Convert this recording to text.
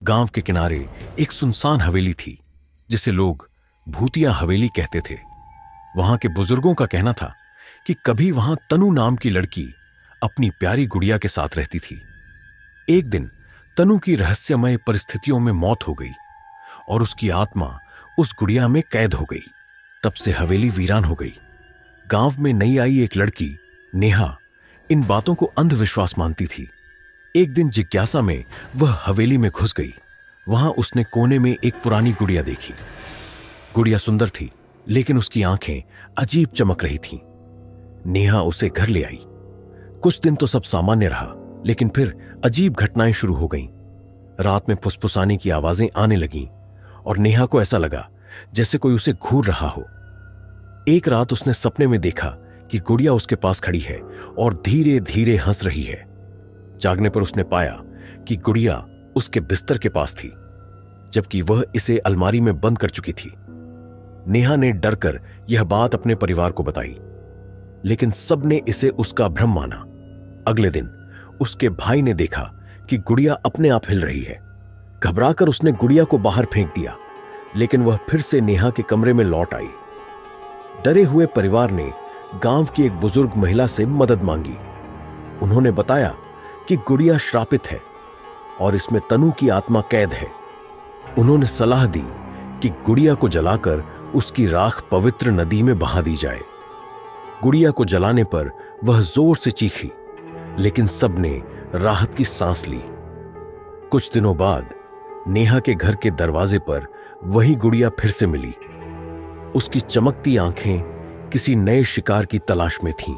गांव के किनारे एक सुनसान हवेली थी जिसे लोग भूतिया हवेली कहते थे। वहां के बुजुर्गों का कहना था कि कभी वहां तनु नाम की लड़की अपनी प्यारी गुड़िया के साथ रहती थी। एक दिन तनु की रहस्यमय परिस्थितियों में मौत हो गई और उसकी आत्मा उस गुड़िया में कैद हो गई। तब से हवेली वीरान हो गई। गांव में नई आई एक लड़की नेहा इन बातों को अंधविश्वास मानती थी। एक दिन जिज्ञासा में वह हवेली में घुस गई। वहां उसने कोने में एक पुरानी गुड़िया देखी। गुड़िया सुंदर थी, लेकिन उसकी आंखें अजीब चमक रही थीं। नेहा उसे घर ले आई। कुछ दिन तो सब सामान्य रहा, लेकिन फिर अजीब घटनाएं शुरू हो गईं। रात में फुसफुसाने की आवाजें आने लगीं और नेहा को ऐसा लगा जैसे कोई उसे घूर रहा हो। एक रात उसने सपने में देखा कि गुड़िया उसके पास खड़ी है और धीरे धीरे हंस रही है। जागने पर उसने पाया कि गुड़िया उसके बिस्तर के पास थी, जबकि वह इसे अलमारी में बंद कर चुकी थी। नेहा ने डरकर यह बात अपने परिवार को बताई, लेकिन सबने इसे उसका भ्रम माना। अगले दिन उसके भाई ने देखा कि गुड़िया अपने आप हिल रही है। घबराकर उसने गुड़िया को बाहर फेंक दिया, लेकिन वह फिर से नेहा के कमरे में लौट आई। डरे हुए परिवार ने गांव की एक बुजुर्ग महिला से मदद मांगी। उन्होंने बताया कि गुड़िया श्रापित है और इसमें तनु की आत्मा कैद है। उन्होंने सलाह दी कि गुड़िया को जलाकर उसकी राख पवित्र नदी में बहा दी जाए। गुड़िया को जलाने पर वह जोर से चीखी, लेकिन सबने राहत की सांस ली। कुछ दिनों बाद नेहा के घर के दरवाजे पर वही गुड़िया फिर से मिली। उसकी चमकती आंखें किसी नए शिकार की तलाश में थीं।